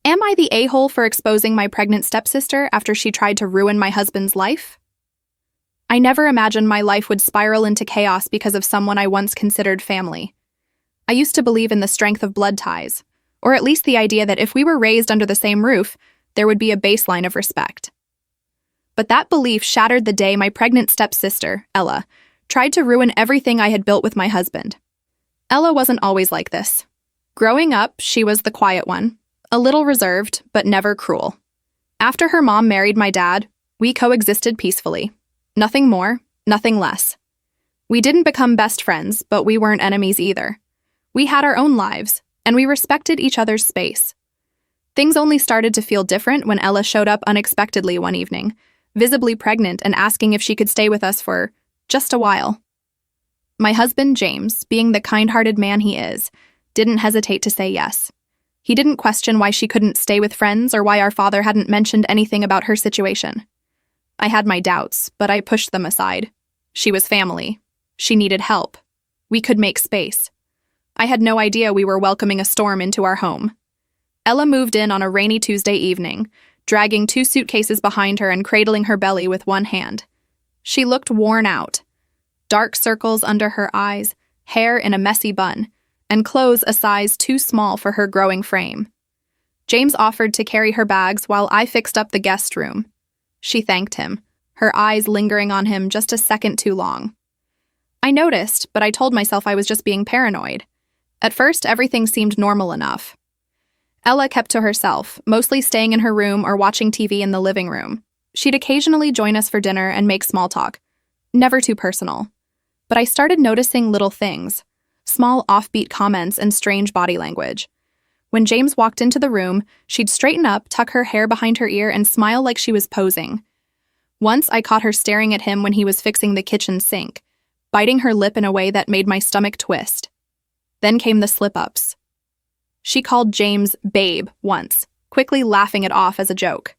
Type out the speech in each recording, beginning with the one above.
Am I the a-hole for exposing my pregnant stepsister after she tried to ruin my husband's life? I never imagined my life would spiral into chaos because of someone I once considered family. I used to believe in the strength of blood ties, or at least the idea that if we were raised under the same roof, there would be a baseline of respect. But that belief shattered the day my pregnant stepsister, Ella, tried to ruin everything I had built with my husband. Ella wasn't always like this. Growing up, she was the quiet one, a little reserved, but never cruel. After her mom married my dad, we coexisted peacefully. Nothing more, nothing less. We didn't become best friends, but we weren't enemies either. We had our own lives, and we respected each other's space. Things only started to feel different when Ella showed up unexpectedly one evening, visibly pregnant and asking if she could stay with us for just a while. My husband, James, being the kind-hearted man he is, didn't hesitate to say yes. He didn't question why she couldn't stay with friends or why our father hadn't mentioned anything about her situation. I had my doubts, but I pushed them aside. She was family. She needed help. We could make space. I had no idea we were welcoming a storm into our home. Ella moved in on a rainy Tuesday evening, dragging 2 suitcases behind her and cradling her belly with one hand. She looked worn out. Dark circles under her eyes, hair in a messy bun, and clothes a size too small for her growing frame. James offered to carry her bags while I fixed up the guest room. She thanked him, her eyes lingering on him just a second too long. I noticed, but I told myself I was just being paranoid. At first, everything seemed normal enough. Ella kept to herself, mostly staying in her room or watching TV in the living room. She'd occasionally join us for dinner and make small talk. Never too personal. But I started noticing little things, small offbeat comments and strange body language. When James walked into the room, she'd straighten up, tuck her hair behind her ear, and smile like she was posing. Once I caught her staring at him when he was fixing the kitchen sink, biting her lip in a way that made my stomach twist. Then came the slip-ups. She called James babe once, quickly laughing it off as a joke.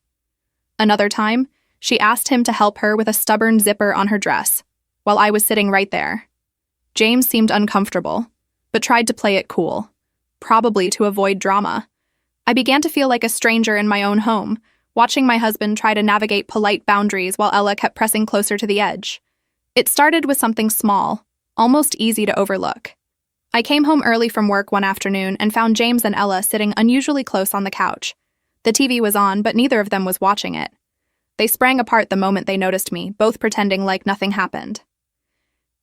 Another time, she asked him to help her with a stubborn zipper on her dress, while I was sitting right there. James seemed uncomfortable, but tried to play it cool, probably to avoid drama. I began to feel like a stranger in my own home, watching my husband try to navigate polite boundaries while Ella kept pressing closer to the edge. It started with something small, almost easy to overlook. I came home early from work one afternoon and found James and Ella sitting unusually close on the couch. The TV was on, but neither of them was watching it. They sprang apart the moment they noticed me, both pretending like nothing happened.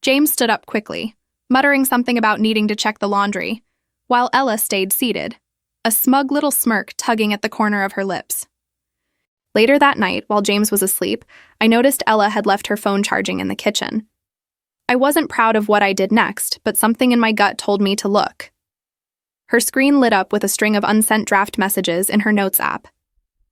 James stood up quickly, muttering something about needing to check the laundry, while Ella stayed seated, a smug little smirk tugging at the corner of her lips. Later that night, while James was asleep, I noticed Ella had left her phone charging in the kitchen. I wasn't proud of what I did next, but something in my gut told me to look. Her screen lit up with a string of unsent draft messages in her notes app.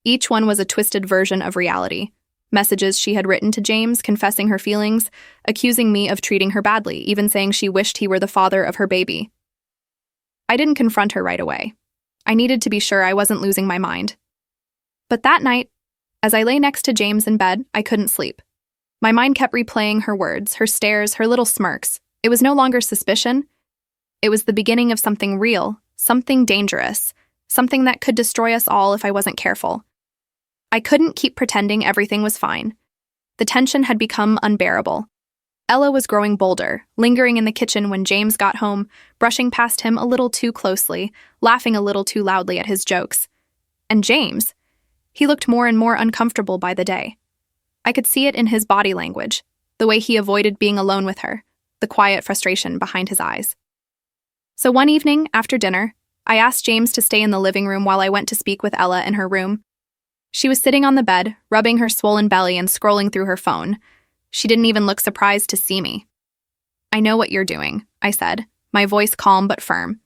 Each one was a twisted version of reality. Messages she had written to James, confessing her feelings, accusing me of treating her badly, even saying she wished he were the father of her baby. I didn't confront her right away. I needed to be sure I wasn't losing my mind. But that night, as I lay next to James in bed, I couldn't sleep. My mind kept replaying her words, her stares, her little smirks. It was no longer suspicion. It was the beginning of something real, something dangerous, something that could destroy us all if I wasn't careful. I couldn't keep pretending everything was fine. The tension had become unbearable. Ella was growing bolder, lingering in the kitchen when James got home, brushing past him a little too closely, laughing a little too loudly at his jokes. And James, he looked more and more uncomfortable by the day. I could see it in his body language, the way he avoided being alone with her, the quiet frustration behind his eyes. So one evening, after dinner, I asked James to stay in the living room while I went to speak with Ella in her room. She was sitting on the bed, rubbing her swollen belly and scrolling through her phone. She didn't even look surprised to see me. "I know what you're doing," I said, my voice calm but firm.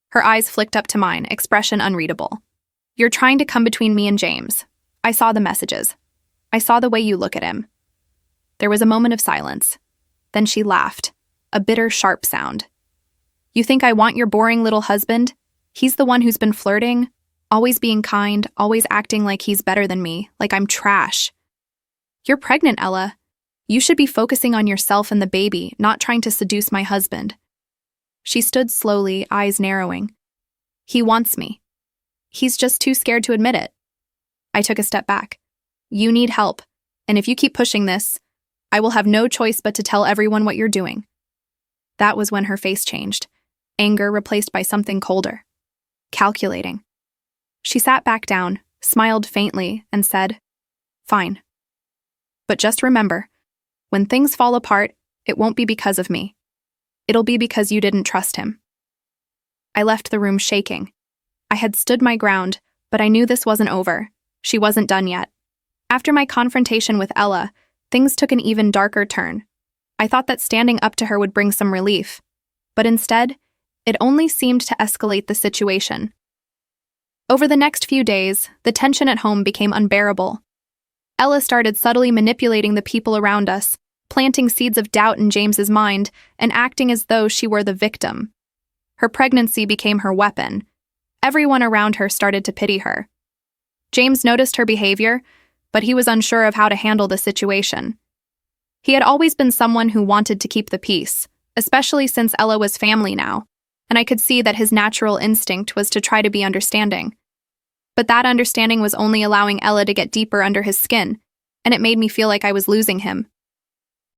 Her eyes flicked up to mine, expression unreadable. "You're trying to come between me and James. I saw the messages. I saw the way you look at him." There was a moment of silence. Then she laughed, a bitter, sharp sound. "You think I want your boring little husband? He's the one who's been flirting, always being kind, always acting like he's better than me, like I'm trash. You're pregnant, Ella. You should be focusing on yourself and the baby, not trying to seduce my husband." She stood slowly, eyes narrowing. "He wants me. He's just too scared to admit it. I took a step back. You need help, and if you keep pushing this, I will have no choice but to tell everyone what you're doing. That was when her face changed, anger replaced by something colder. Calculating. She sat back down, smiled faintly, and said, "Fine. But just remember, when things fall apart, it won't be because of me. It'll be because you didn't trust him." I left the room shaking. I had stood my ground, but I knew this wasn't over. She wasn't done yet. After my confrontation with Ella, things took an even darker turn. I thought that standing up to her would bring some relief, but instead, it only seemed to escalate the situation. Over the next few days, the tension at home became unbearable. Ella started subtly manipulating the people around us, planting seeds of doubt in James's mind and acting as though she were the victim. Her pregnancy became her weapon. Everyone around her started to pity her. James noticed her behavior, but he was unsure of how to handle the situation. He had always been someone who wanted to keep the peace, especially since Ella was family now, and I could see that his natural instinct was to try to be understanding. But that understanding was only allowing Ella to get deeper under his skin, and it made me feel like I was losing him.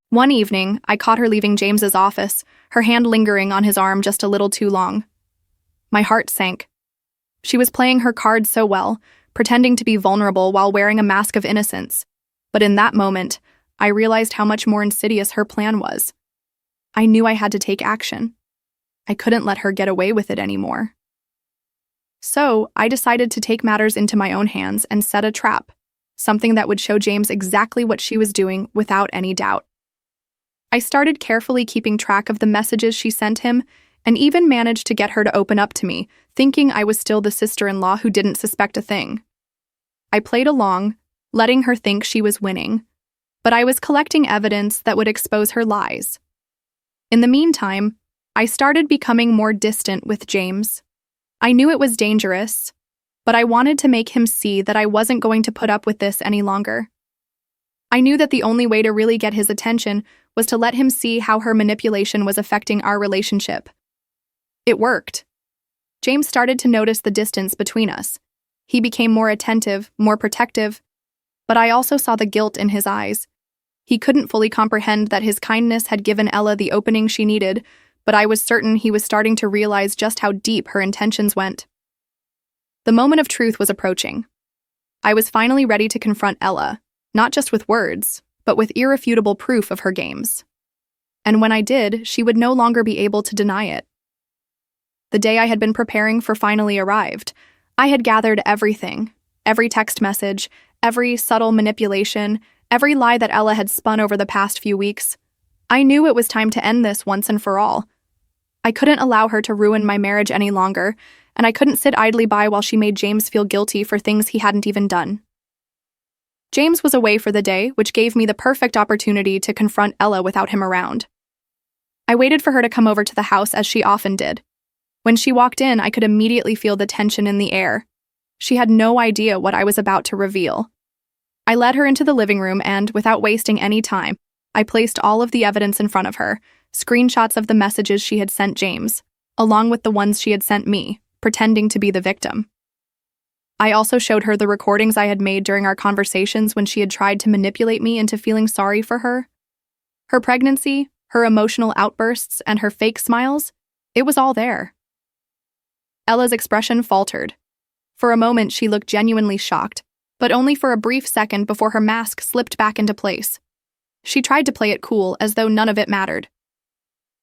One evening, I caught her leaving James's office, her hand lingering on his arm just a little too long. My heart sank. She was playing her cards so well, pretending to be vulnerable while wearing a mask of innocence. But in that moment, I realized how much more insidious her plan was. I knew I had to take action. I couldn't let her get away with it anymore. So, I decided to take matters into my own hands and set a trap, something that would show James exactly what she was doing without any doubt. I started carefully keeping track of the messages she sent him and even managed to get her to open up to me, thinking I was still the sister-in-law who didn't suspect a thing. I played along, letting her think she was winning, but I was collecting evidence that would expose her lies. In the meantime, I started becoming more distant with James. I knew it was dangerous, but I wanted to make him see that I wasn't going to put up with this any longer. I knew that the only way to really get his attention was to let him see how her manipulation was affecting our relationship. It worked. James started to notice the distance between us. He became more attentive, more protective, but I also saw the guilt in his eyes. He couldn't fully comprehend that his kindness had given Ella the opening she needed, but I was certain he was starting to realize just how deep her intentions went. The moment of truth was approaching. I was finally ready to confront Ella, not just with words, but with irrefutable proof of her games. And when I did, she would no longer be able to deny it. The day I had been preparing for finally arrived. I had gathered everything, every text message, every subtle manipulation, every lie that Ella had spun over the past few weeks. I knew it was time to end this once and for all. I couldn't allow her to ruin my marriage any longer, and I couldn't sit idly by while she made James feel guilty for things he hadn't even done. James was away for the day, which gave me the perfect opportunity to confront Ella without him around. I waited for her to come over to the house as she often did. When she walked in, I could immediately feel the tension in the air. She had no idea what I was about to reveal. I led her into the living room and, without wasting any time, I placed all of the evidence in front of her, screenshots of the messages she had sent James, along with the ones she had sent me, pretending to be the victim. I also showed her the recordings I had made during our conversations when she had tried to manipulate me into feeling sorry for her. Her pregnancy, her emotional outbursts, and her fake smiles, it was all there. Ella's expression faltered. For a moment, she looked genuinely shocked, but only for a brief second before her mask slipped back into place. She tried to play it cool, as though none of it mattered.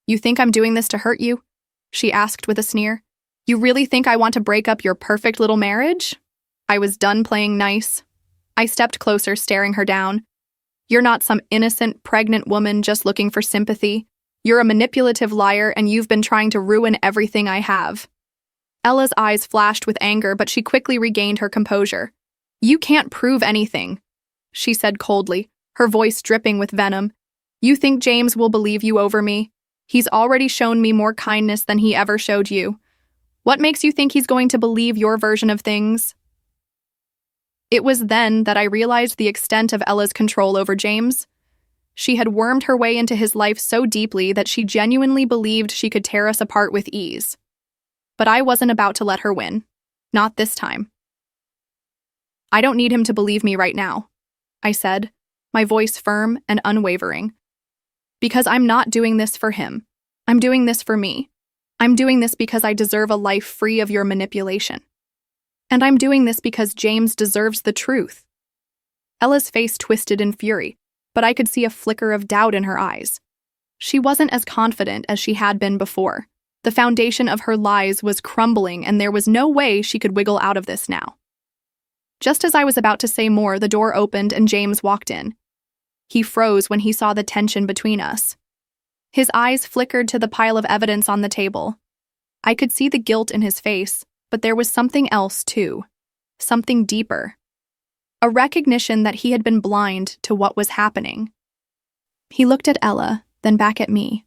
"You think I'm doing this to hurt you?" she asked with a sneer. "You really think I want to break up your perfect little marriage?" I was done playing nice. I stepped closer, staring her down. "You're not some innocent, pregnant woman just looking for sympathy. You're a manipulative liar, and you've been trying to ruin everything I have." Ella's eyes flashed with anger, but she quickly regained her composure. "You can't prove anything," she said coldly, her voice dripping with venom. "You think James will believe you over me? He's already shown me more kindness than he ever showed you. What makes you think he's going to believe your version of things?" It was then that I realized the extent of Ella's control over James. She had wormed her way into his life so deeply that she genuinely believed she could tear us apart with ease. But I wasn't about to let her win. Not this time. I don't need him to believe me right now, I said, my voice firm and unwavering. Because I'm not doing this for him. I'm doing this for me. I'm doing this because I deserve a life free of your manipulation. And I'm doing this because James deserves the truth. Ella's face twisted in fury, but I could see a flicker of doubt in her eyes. She wasn't as confident as she had been before. The foundation of her lies was crumbling, and there was no way she could wiggle out of this now. Just as I was about to say more, the door opened and James walked in. He froze when he saw the tension between us. His eyes flickered to the pile of evidence on the table. I could see the guilt in his face, but there was something else too. Something deeper. A recognition that he had been blind to what was happening. He looked at Ella, then back at me.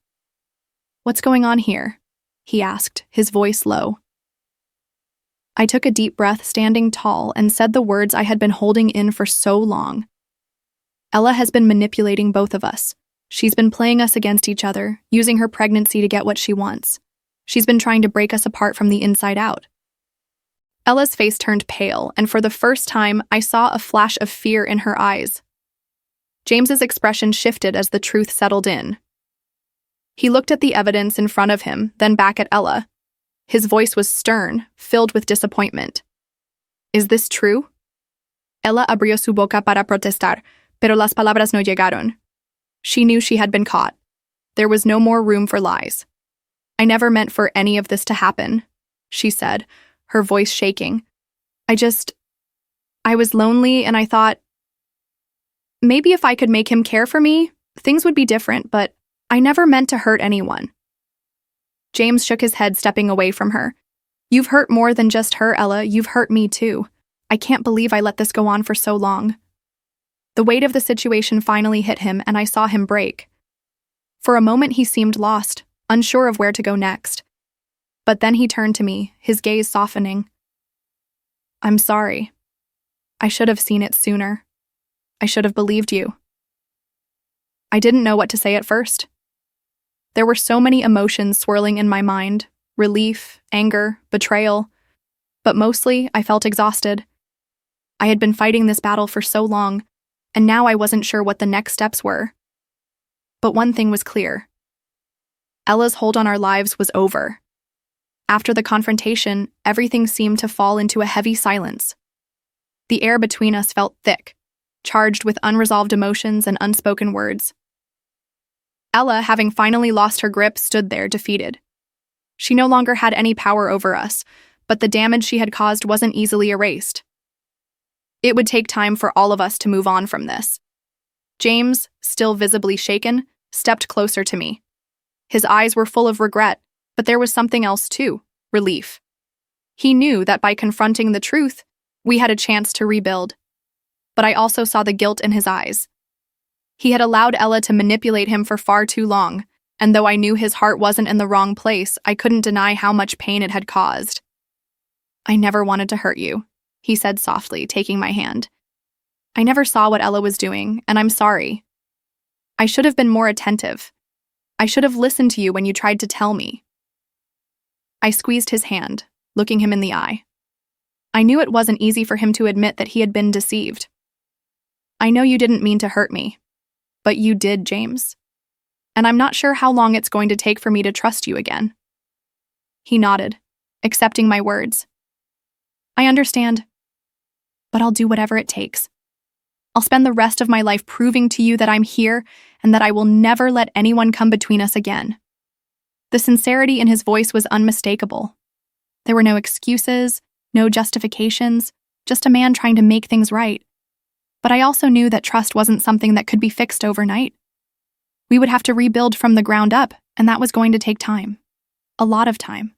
"What's going on here?" he asked, his voice low. I took a deep breath, standing tall, and said the words I had been holding in for so long. Ella has been manipulating both of us. She's been playing us against each other, using her pregnancy to get what she wants. She's been trying to break us apart from the inside out. Ella's face turned pale, and for the first time, I saw a flash of fear in her eyes. James's expression shifted as the truth settled in. He looked at the evidence in front of him, then back at Ella. His voice was stern, filled with disappointment. "Is this true?" Ella abrió su boca para protestar, pero las palabras no llegaron. She knew she had been caught. There was no more room for lies. "I never meant for any of this to happen," she said, her voice shaking. I was lonely, and I thought, maybe if I could make him care for me, things would be different, but I never meant to hurt anyone." James shook his head, stepping away from her. "You've hurt more than just her, Ella. You've hurt me too. I can't believe I let this go on for so long." The weight of the situation finally hit him, and I saw him break. For a moment he seemed lost, unsure of where to go next. But then he turned to me, his gaze softening. "I'm sorry. I should have seen it sooner. I should have believed you." I didn't know what to say at first. There were so many emotions swirling in my mind: relief, anger, betrayal. But mostly, I felt exhausted. I had been fighting this battle for so long, and now I wasn't sure what the next steps were. But one thing was clear. Ella's hold on our lives was over. After the confrontation, everything seemed to fall into a heavy silence. The air between us felt thick, charged with unresolved emotions and unspoken words. Ella, having finally lost her grip, stood there defeated. She no longer had any power over us, but the damage she had caused wasn't easily erased. It would take time for all of us to move on from this. James, still visibly shaken, stepped closer to me. His eyes were full of regret, but there was something else too: relief. He knew that by confronting the truth, we had a chance to rebuild. But I also saw the guilt in his eyes. He had allowed Ella to manipulate him for far too long, and though I knew his heart wasn't in the wrong place, I couldn't deny how much pain it had caused. "I never wanted to hurt you," he said softly, taking my hand. "I never saw what Ella was doing, and I'm sorry. I should have been more attentive. I should have listened to you when you tried to tell me." I squeezed his hand, looking him in the eye. I knew it wasn't easy for him to admit that he had been deceived. "I know you didn't mean to hurt me, but you did, James. And I'm not sure how long it's going to take for me to trust you again." He nodded, accepting my words. "I understand, but I'll do whatever it takes. I'll spend the rest of my life proving to you that I'm here and that I will never let anyone come between us again." The sincerity in his voice was unmistakable. There were no excuses, no justifications, just a man trying to make things right. But I also knew that trust wasn't something that could be fixed overnight. We would have to rebuild from the ground up, and that was going to take time. A lot of time.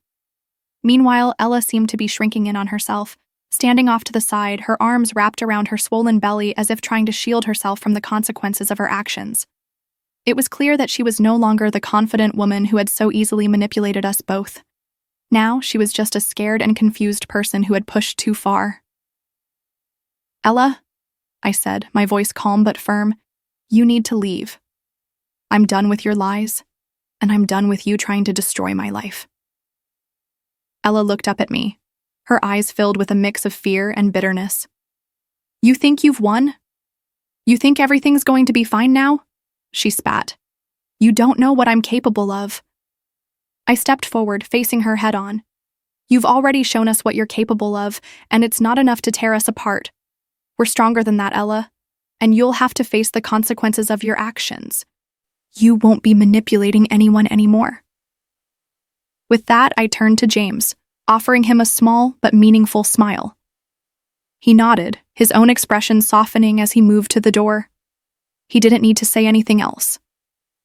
Meanwhile, Ella seemed to be shrinking in on herself, standing off to the side, her arms wrapped around her swollen belly as if trying to shield herself from the consequences of her actions. It was clear that she was no longer the confident woman who had so easily manipulated us both. Now, she was just a scared and confused person who had pushed too far. "Ella," I said, my voice calm but firm, "you need to leave. I'm done with your lies, and I'm done with you trying to destroy my life." Ella looked up at me, her eyes filled with a mix of fear and bitterness. "You think you've won? You think everything's going to be fine now?" she spat. "You don't know what I'm capable of." I stepped forward, facing her head-on. "You've already shown us what you're capable of, and it's not enough to tear us apart. We're stronger than that, Ella, and you'll have to face the consequences of your actions. You won't be manipulating anyone anymore." With that, I turned to James, offering him a small but meaningful smile. He nodded, his own expression softening as he moved to the door. He didn't need to say anything else.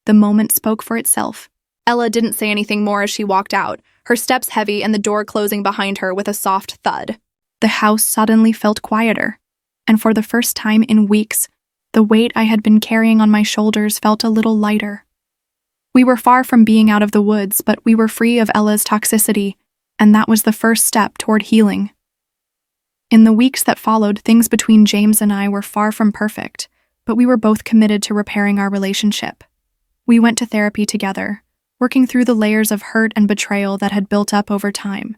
The moment spoke for itself. Ella didn't say anything more as she walked out, her steps heavy and the door closing behind her with a soft thud. The house suddenly felt quieter, and for the first time in weeks, the weight I had been carrying on my shoulders felt a little lighter. We were far from being out of the woods, but we were free of Ella's toxicity, and that was the first step toward healing. In the weeks that followed, things between James and I were far from perfect, but we were both committed to repairing our relationship. We went to therapy together, working through the layers of hurt and betrayal that had built up over time.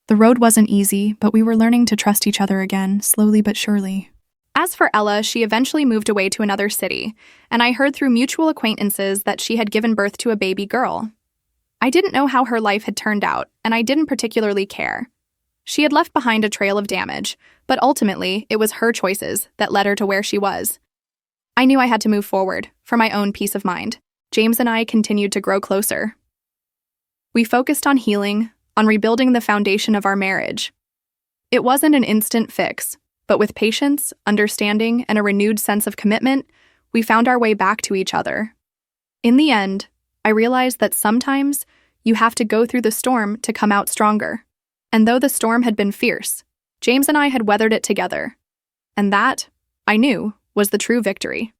The road wasn't easy, but we were learning to trust each other again, slowly but surely. As for Ella, she eventually moved away to another city, and I heard through mutual acquaintances that she had given birth to a baby girl. I didn't know how her life had turned out, and I didn't particularly care. She had left behind a trail of damage, but ultimately, it was her choices that led her to where she was. I knew I had to move forward, for my own peace of mind. James and I continued to grow closer. We focused on healing, on rebuilding the foundation of our marriage. It wasn't an instant fix, but with patience, understanding, and a renewed sense of commitment, we found our way back to each other. In the end, I realized that sometimes you have to go through the storm to come out stronger. And though the storm had been fierce, James and I had weathered it together. And that, I knew, was the true victory.